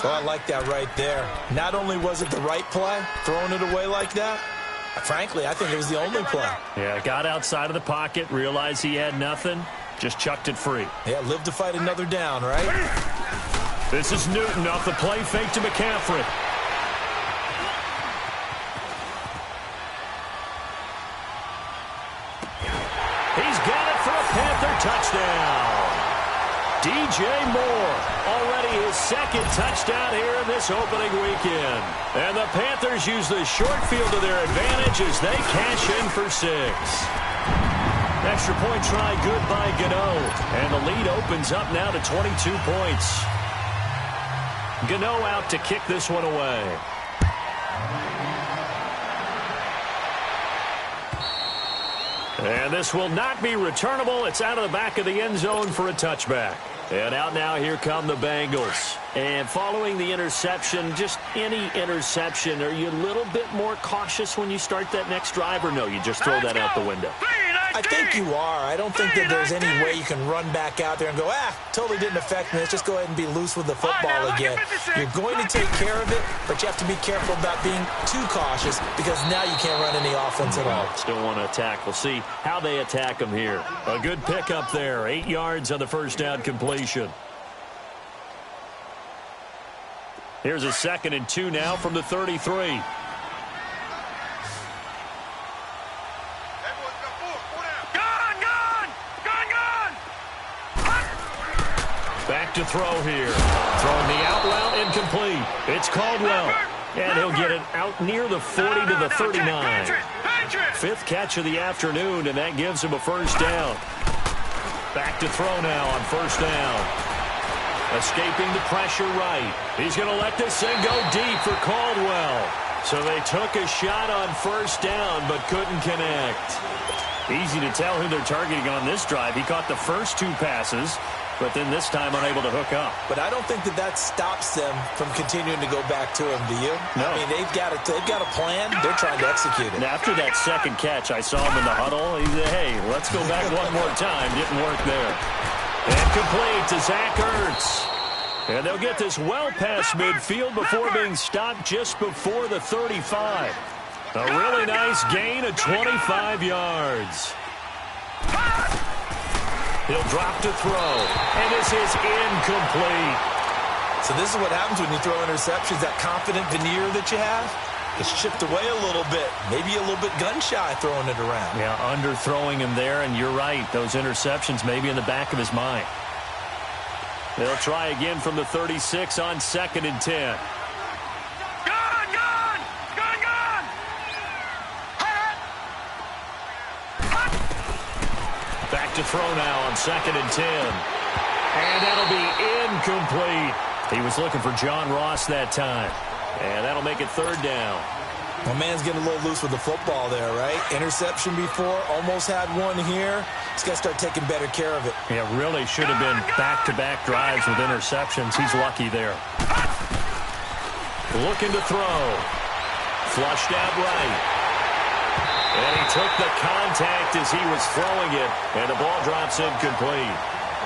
Oh, I like that right there. Not only was it the right play, throwing it away like that, frankly, I think it was the only play. Yeah, got outside of the pocket, realized he had nothing, just chucked it free. Yeah, live to fight another down, right? This is Newton off the play fake to McCaffrey. He's got it for a Panther touchdown. DJ Moore, already his 2nd touchdown here in this opening weekend. And the Panthers use the short field to their advantage as they cash in for 6. Extra point try good by Gano. And the lead opens up now to 22 points. Gano out to kick this one away. And this will not be returnable. It's out of the back of the end zone for a touchback. And out now, here come the Bengals. And following the interception, just any interception, are you a little bit more cautious when you start that next drive, or no, you just throw that out the window? I think you are. I don't think that there's any way you can run back out there and go, totally didn't affect me. Let's just go ahead and be loose with the football again. You're going to take care of it, but you have to be careful about being too cautious because now you can't run any offense at all. Still want to attack. We'll see how they attack them here. A good pickup there. 8 yards on the first down completion. Here's a 2nd and 2 now from the 33. Back to throw here. Throwing the out route incomplete. It's Caldwell. And he'll get it out near the 40 to the 39. 5th catch of the afternoon, and that gives him a first down. Back to throw now on first down. Escaping the pressure right. He's going to let this thing go deep for Caldwell. So they took a shot on first down but couldn't connect. Easy to tell who they're targeting on this drive. He caught the first 2 passes, but then this time unable to hook up. But I don't think that stops them from continuing to go back to him, do you? No. I mean, they've got a plan. They're trying to execute it. And after that second catch, I saw him in the huddle. He said, hey, let's go back one more time. Didn't work there. And complete to Zach Ertz. And they'll get this well past midfield before being stopped just before the 35. A really nice gain of 25 yards. He'll drop to throw, and this is incomplete. So this is what happens when you throw interceptions. That confident veneer that you have, it's chipped away a little bit. Maybe a little bit gun-shy throwing it around. Yeah, underthrowing him there, and you're right. Those interceptions may be in the back of his mind. They'll try again from the 36 on 2nd and 10. Back to throw now on 2nd and 10. And that'll be incomplete. He was looking for John Ross that time. And that'll make it 3rd down. My man's getting a little loose with the football there, right? Interception before, almost had one here. He's got to start taking better care of it. Yeah, really should have been back-to-back drives with interceptions. He's lucky there. Looking to throw. Flushed out right. And he took the contact as he was throwing it, and the ball drops incomplete.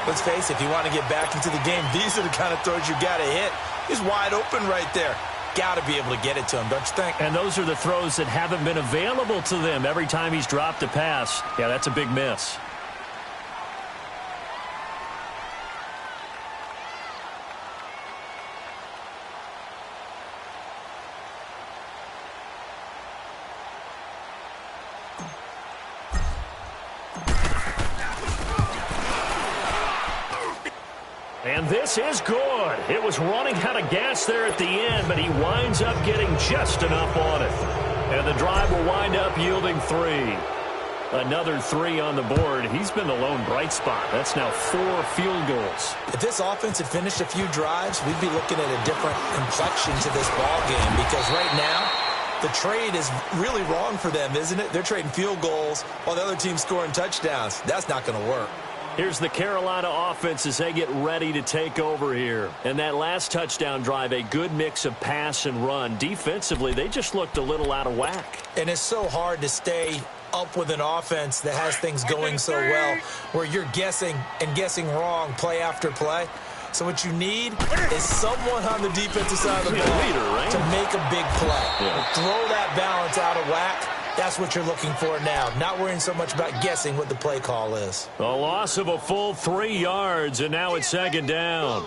Let's face it, if you want to get back into the game, these are the kind of throws you got to hit. He's wide open right there. Got to be able to get it to him, don't you think? And those are the throws that haven't been available to them every time he's dropped a pass. Yeah, that's a big miss. And this is good. It was running out of gas there at the end, but he winds up getting just enough on it. And the drive will wind up yielding 3. Another 3 on the board. He's been the lone bright spot. That's now 4 field goals. If this offense had finished a few drives, we'd be looking at a different complexion to this ball game, because right now, the trade is really wrong for them, isn't it? They're trading field goals while the other team's scoring touchdowns. That's not going to work. Here's the Carolina offense as they get ready to take over here. And that last touchdown drive, a good mix of pass and run. Defensively, they just looked a little out of whack. And it's so hard to stay up with an offense that has things going so well, where you're guessing and guessing wrong play after play. So what you need is someone on the defensive side of the ball to make a big play. Throw that balance out of whack. That's what you're looking for now. Not worrying so much about guessing what the play call is. A loss of a full 3 yards, and now it's 2nd down.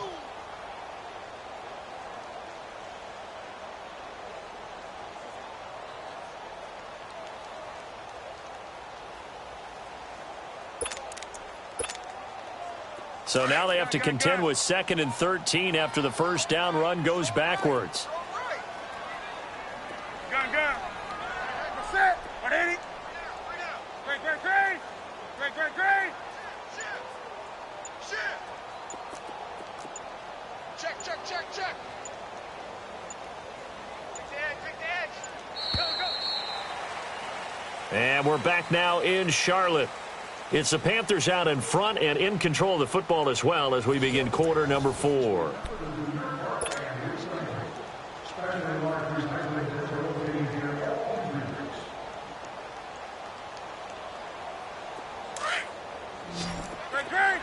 So now they have to contend with 2nd and 13 after the first down run goes backwards. Gun. Set. 180. Great. Shift. Check. Take the edge. Go. And we're back now in Charlotte. It's the Panthers out in front and in control of the football as well as we begin quarter number 4. Great.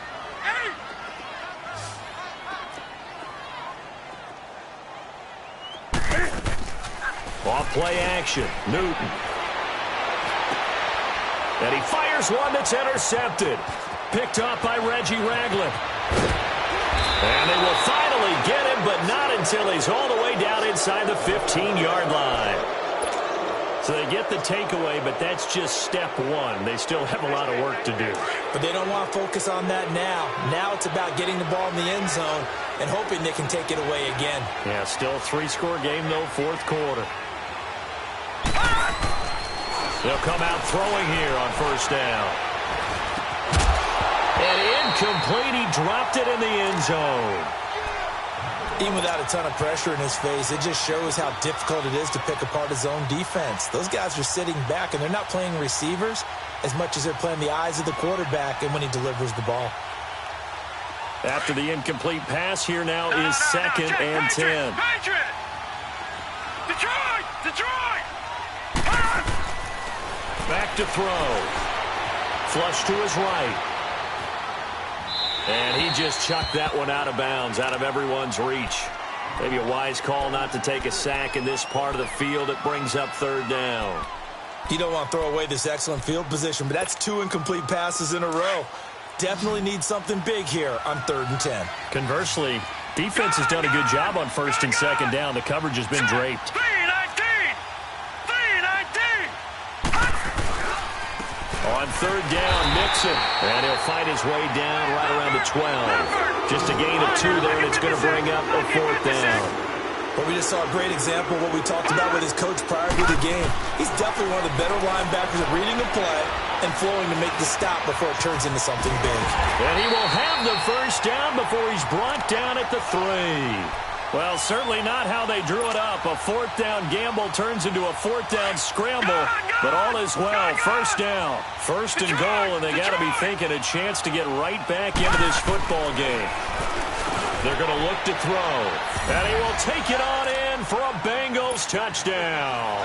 Off play action. Newton. And he fires one that's intercepted. Picked up by Reggie Ragland. And they will finally get him, but not until he's all the way down inside the 15-yard line. So they get the takeaway, but that's just step 1. They still have a lot of work to do. But they don't want to focus on that now. Now it's about getting the ball in the end zone and hoping they can take it away again. Yeah, still a 3-score game, though, 4th quarter. They'll come out throwing here on first down. And incomplete. He dropped it in the end zone. Even without a ton of pressure in his face, it just shows how difficult it is to pick apart his own defense. Those guys are sitting back, and they're not playing receivers as much as they're playing the eyes of the quarterback and when he delivers the ball. After the incomplete pass, here now is second and 10. Detroit! Back to throw. Flush to his right. And he just chucked that one out of bounds, out of everyone's reach. Maybe a wise call not to take a sack in this part of the field. It brings up third down. You don't want to throw away this excellent field position, but that's 2 incomplete passes in a row. Definitely need something big here on 3rd and 10. Conversely, defense has done a good job on 1st and 2nd down. The coverage has been draped. 319! On 3rd down, Mixon. And he'll fight his way down right around the 12. Just a gain of 2 there, and it's going to bring up a 4th down. Well, we just saw a great example of what we talked about with his coach prior to the game. He's definitely one of the better linebackers at reading the play and flowing to make the stop before it turns into something big. And he will have the 1st down before he's brought down at the 3. Well, certainly not how they drew it up. A 4th down gamble turns into a 4th down scramble, but all is well. 1st down, 1st and goal, and they got to be thinking a chance to get right back into this football game. They're going to look to throw, and he will take it on in for a Bengals touchdown.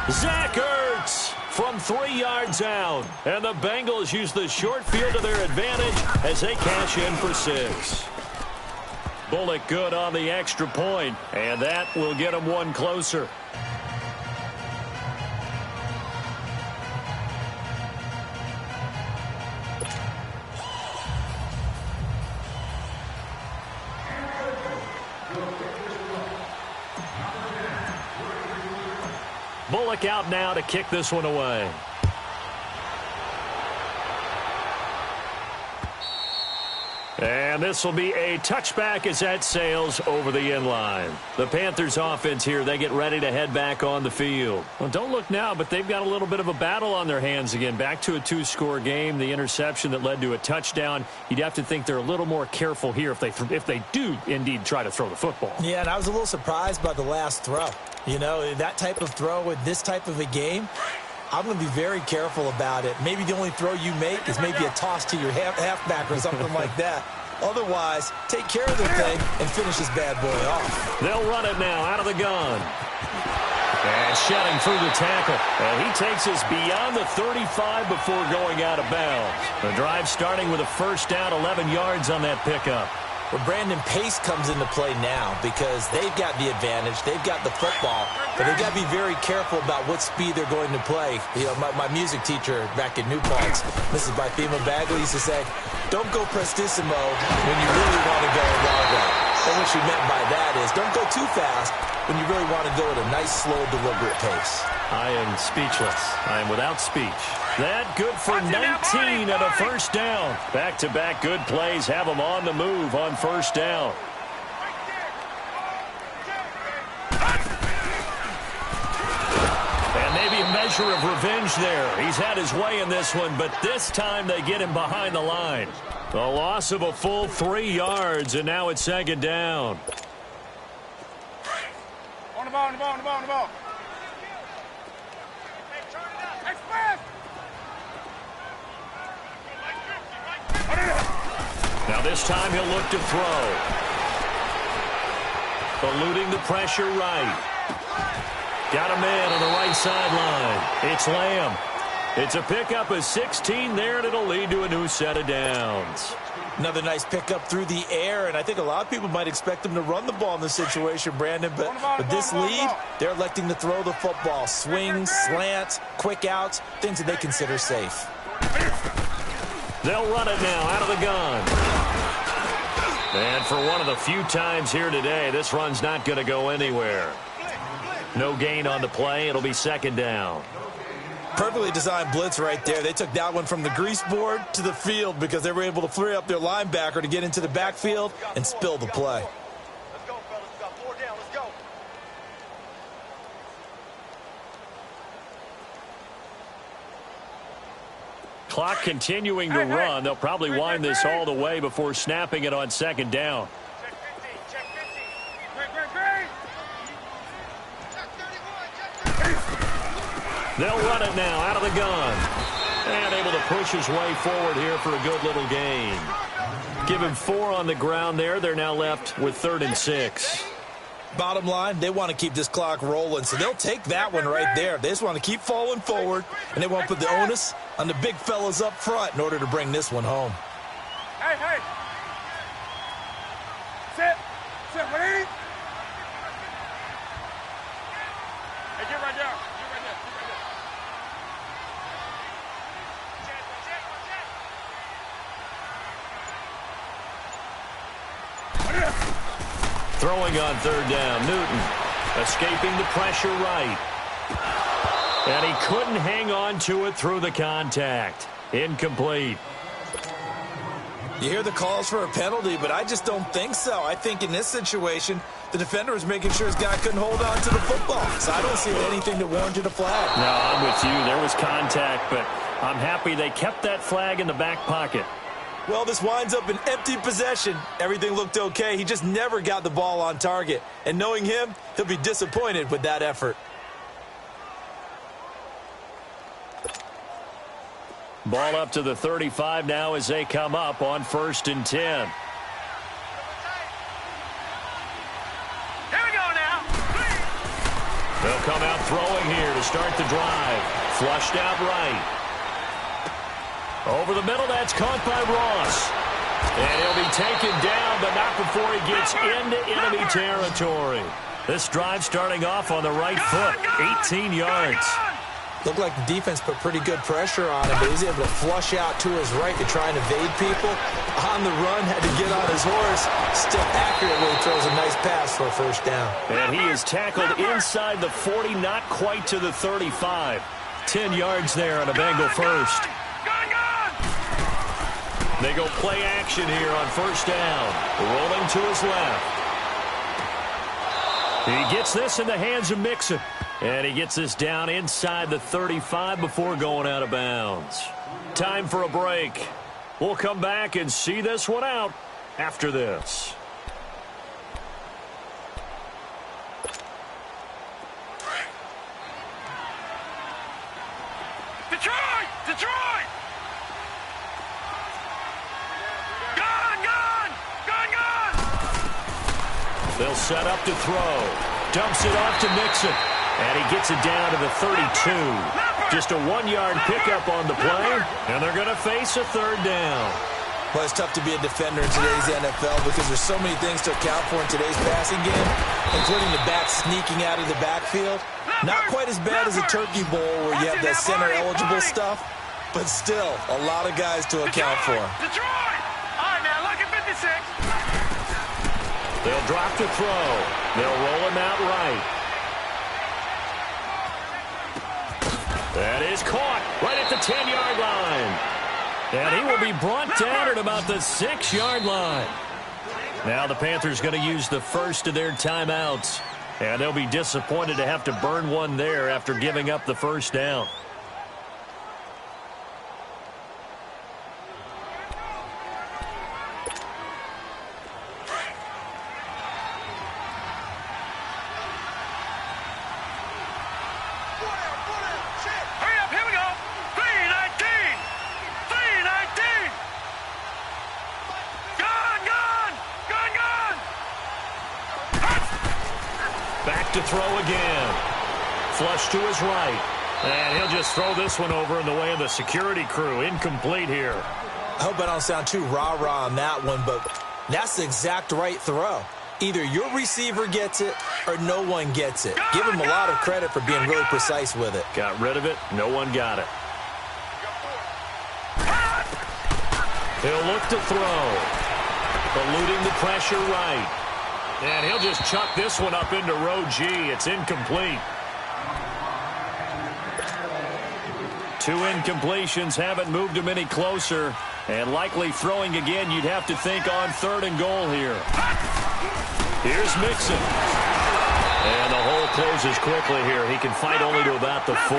Zach Ertz from 3 yards out, and the Bengals use the short field to their advantage as they cash in for 6. Bullock good on the extra point, and that will get him 1 closer. Bullock out now to kick this one away. And this will be a touchback as that sails over the end line. The Panthers offense here, they get ready to head back on the field. Well, don't look now, but they've got a little bit of a battle on their hands again. Back to a 2-score game, the interception that led to a touchdown. You'd have to think they're a little more careful here if they do indeed try to throw the football. Yeah, and I was a little surprised by the last throw. You know, that type of throw with this type of a game, I'm going to be very careful about it. Maybe the only throw you make is maybe a toss to your halfback or something like that. Otherwise, take care of the thing and finish this bad boy off. They'll run it now out of the gun. And shedding through the tackle. And he takes us beyond the 35 before going out of bounds. The drive starting with a 1st down, 11 yards on that pickup. Well, Brandon, pace comes into play now because they've got the advantage. They've got the football, but they've got to be very careful about what speed they're going to play. You know, my music teacher back in New Paltz, Mrs. Bythema Bagley, used to say, don't go prestissimo when you really want to go raga. And what she meant by that is don't go too fast when you really want to go at a nice, slow, deliberate pace. I am speechless. I am without speech. That good for 19 and a 1st down. Back-to-back good plays have them on the move on 1st down. And maybe a measure of revenge there. He's had his way in this one, but this time they get him behind the line. The loss of a full 3 yards, and now it's 2nd down. On the ball. Now this time he'll look to throw. Eluding the pressure right. Got a man on the right sideline. It's Lamb. It's a pickup of 16 there, and it'll lead to a new set of downs. Another nice pickup through the air, and I think a lot of people might expect them to run the ball in this situation, Brandon, but with this lead, they're electing to throw the football. Swings, slants, quick outs, things that they consider safe. They'll run it now out of the gun. And for one of the few times here today, this run's not going to go anywhere. No gain on the play. It'll be 2nd down. Perfectly designed blitz right there. They took that one from the grease board to the field because they were able to free up their linebacker to get into the backfield and spill the play. Let's go, fellas. We got 4 down. Let's go. clock continuing to run. They'll probably wind this all the way before snapping it on second down. Check 50. Green. They'll run it now out of the gun. And able to push his way forward here for a good little gain. Give him 4 on the ground there. They're now left with 3rd and 6. Bottom line, they want to keep this clock rolling, so they'll take that one right there. They just want to keep falling forward, and they want to put the onus on the big fellas up front in order to bring this one home. Hey. Sit, ready? Hey, get right there. Throwing on 3rd down, Newton escaping the pressure right. And he couldn't hang on to it through the contact. Incomplete. You hear the calls for a penalty, but I just don't think so. I think in this situation, the defender was making sure his guy couldn't hold on to the football. So I don't see anything that warranted a flag. No, I'm with you. There was contact, but I'm happy they kept that flag in the back pocket. Well, this winds up an empty possession. Everything looked okay. He just never got the ball on target. And knowing him, he'll be disappointed with that effort. Ball up to the 35 now as they come up on 1st and 10. Here we go now. They'll come out throwing here to start the drive. Flushed out right. Over the middle, that's caught by Ross. And he'll be taken down, but not before he gets into enemy territory. This drive starting off on the right foot, 18 yards. Looked like the defense put pretty good pressure on him, but he's able to flush out to his right to try and evade people. On the run, had to get on his horse. Still accurately throws a nice pass for a 1st down. And he is tackled inside the 40, not quite to the 35. 10 yards there on a Bengal first. They go play action here on 1st down. Rolling to his left. He gets this in the hands of Mixon. And he gets this down inside the 35 before going out of bounds. Time for a break. We'll come back and see this one out after this. Detroit! They'll set up to throw. Dumps it off to Mixon. And he gets it down to the 32. Just a 1-yard pickup on the play. And they're going to face a 3rd down. Well, it's tough to be a defender in today's NFL because there's so many things to account for in today's passing game, including the back sneaking out of the backfield. Not quite as bad as a turkey bowl where you have that center-eligible stuff, but still a lot of guys to account for. Detroit! All right, now, look at 56. They'll drop to throw. They'll roll him out right. That is caught right at the 10-yard line. And he will be brought down at about the 6-yard line. Now the Panthers going to use the first of their timeouts. And they'll be disappointed to have to burn one there after giving up the 1st down. To throw again. Flush to his right. And he'll just throw this one over in the way of the security crew. Incomplete here. I hope I don't sound too rah-rah on that one, but that's the exact right throw. Either your receiver gets it or no one gets it. Give him a lot of credit for being really precise with it. Got rid of it. No one got it. He'll look to throw. Eluding the pressure right. And he'll just chuck this one up into row G. It's incomplete. 2 incompletions haven't moved him any closer. And likely throwing again, you'd have to think on 3rd and goal here. Here's Mixon. And the hole closes quickly here. He can fight only to about the 4.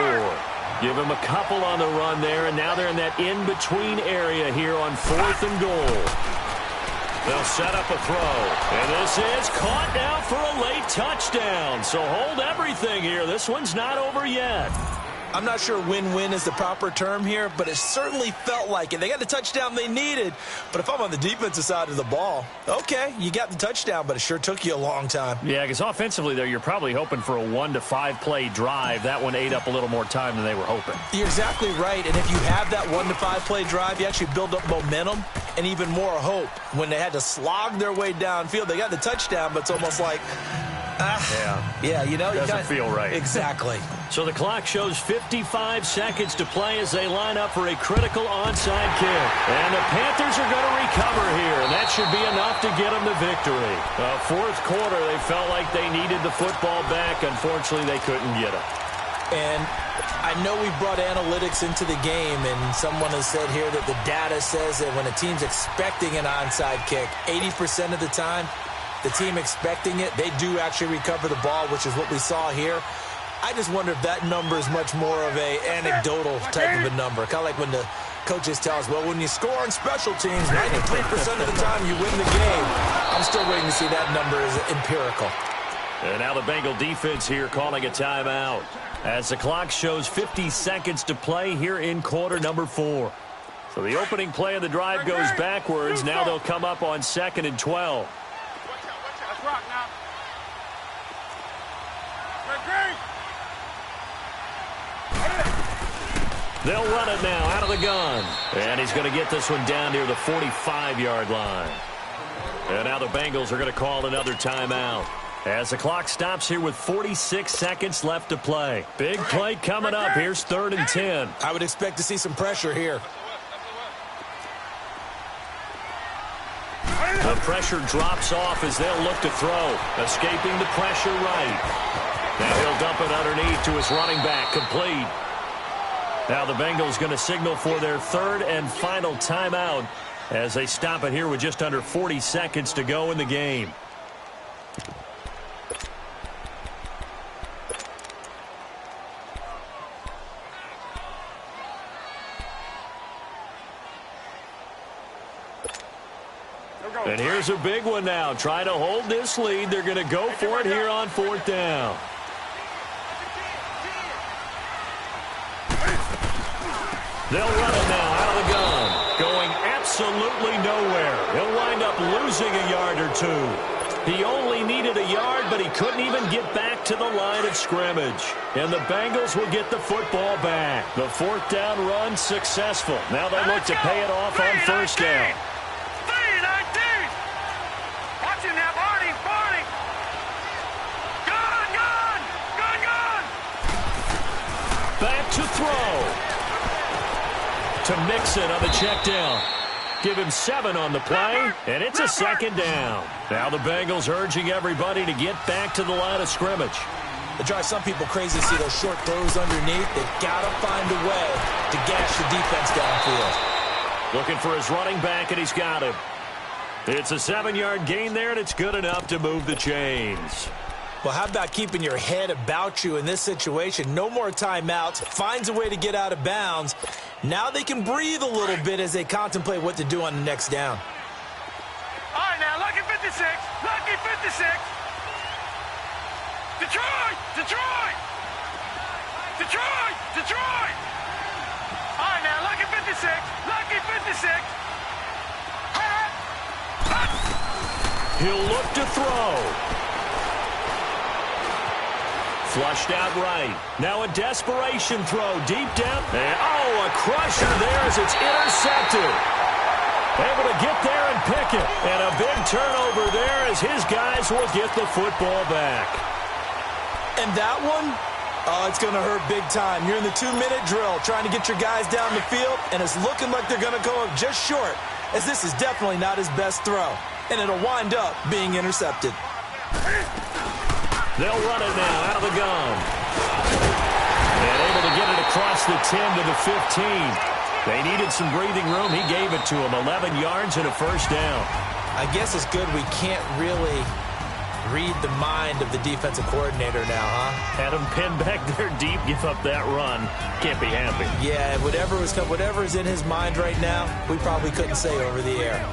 Give him a couple on the run there, and now they're in that in-between area here on 4th and goal. They'll set up a throw, and this is caught now for a late touchdown. So hold everything here. This one's not over yet. I'm not sure win-win is the proper term here, but it certainly felt like it. They got the touchdown they needed, but if I'm on the defensive side of the ball, okay, you got the touchdown, but it sure took you a long time. Yeah, because offensively there, you're probably hoping for a 1 to 5 play drive. That one ate up a little more time than they were hoping. You're exactly right, and if you have that 1 to 5 play drive, you actually build up momentum and even more hope. When they had to slog their way downfield, they got the touchdown, but it's almost like, yeah, you know, doesn't feel right. Exactly. So the clock shows 55 seconds to play as they line up for a critical onside kick. And the Panthers are going to recover here, and that should be enough to get them the victory. Fourth quarter, they felt like they needed the football back. Unfortunately, they couldn't get it. And I know we brought analytics into the game, and someone has said here that the data says that when a team's expecting an onside kick, 80% of the time, the team expecting it, they do actually recover the ball, which is what we saw here. I just wonder if that number is much more of a anecdotal type of a number. Kind of like when the coaches tell us, well, when you score on special teams, 93% of the time you win the game. I'm still waiting to see that number is empirical. And now the Bengal defense here calling a timeout as the clock shows 50 seconds to play here in quarter number 4. So the opening play of the drive goes backwards. Now they'll come up on 2nd and 12. Let's rock now. They'll run it now out of the gun. And he's going to get this one down near the 45-yard line. And now the Bengals are going to call another timeout as the clock stops here with 46 seconds left to play. Big play coming up. Here's 3rd and 10. I would expect to see some pressure here. The pressure drops off as they'll look to throw. Escaping the pressure right. Now he'll dump it underneath to his running back. Complete. Now the Bengals going to signal for their 3rd and final timeout as they stop it here with just under 40 seconds to go in the game. And here's a big one now. Trying to hold this lead. They're going to go for it here on 4th down. They'll run it now out of the gun. Going absolutely nowhere. He'll wind up losing a yard or 2. He only needed a yard, but he couldn't even get back to the line of scrimmage. And the Bengals will get the football back. The 4th down run successful. Now they look to pay it off on 1st down. Back to throw. To Mixon on the check down. Give him 7 on the play, and it's a 2nd down. Now the Bengals urging everybody to get back to the line of scrimmage. It drives some people crazy to see those short throws underneath. They've got to find a way to gash the defense downfield. Looking for his running back, and he's got him. It's a 7-yard gain there, and it's good enough to move the chains. Well, how about keeping your head about you in this situation? No more timeouts. Finds a way to get out of bounds. Now they can breathe a little bit as they contemplate what to do on the next down. All right, now, lucky 56. Lucky 56. Detroit! Detroit! Detroit! Detroit! All right, now, lucky 56. Lucky 56. He'll look to throw. Flushed out right. Now a desperation throw deep down. And, a crusher there as it's intercepted. Able to get there and pick it. And a big turnover there as his guys will get the football back. And that one, it's going to hurt big time. You're in the 2-minute drill trying to get your guys down the field, and it's looking like they're going to go up just short, as this is definitely not his best throw. And it'll wind up being intercepted. They'll run it now out of the gun. And able to get it across the 10 to the 15. They needed some breathing room. He gave it to them. 11 yards and a 1st down. I guess it's good we can't really Read the mind of the defensive coordinator now, huh? Had him pinned back there deep, give up that run. Can't be happy. Yeah, whatever's in his mind right now, we probably couldn't say over the air.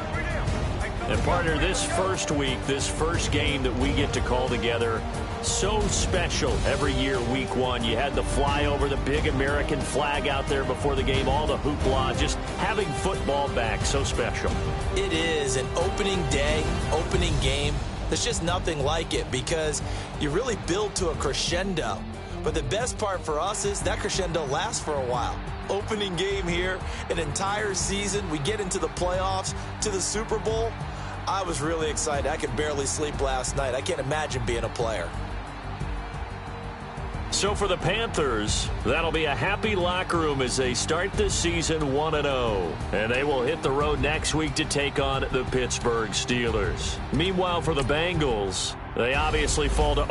And partner, this first week, this first game that we get to call together, so special every year, week one. You had the flyover, the big American flag out there before the game, all the hoopla, just having football back, so special. It is an opening day, opening game. There's just nothing like it because you really build to a crescendo. But the best part for us is that crescendo lasts for a while. Opening game here, an entire season. We get into the playoffs, to the Super Bowl. I was really excited. I could barely sleep last night. I can't imagine being a player. So for the Panthers, that'll be a happy locker room as they start this season 1-0. And they will hit the road next week to take on the Pittsburgh Steelers. Meanwhile, for the Bengals, they obviously fall to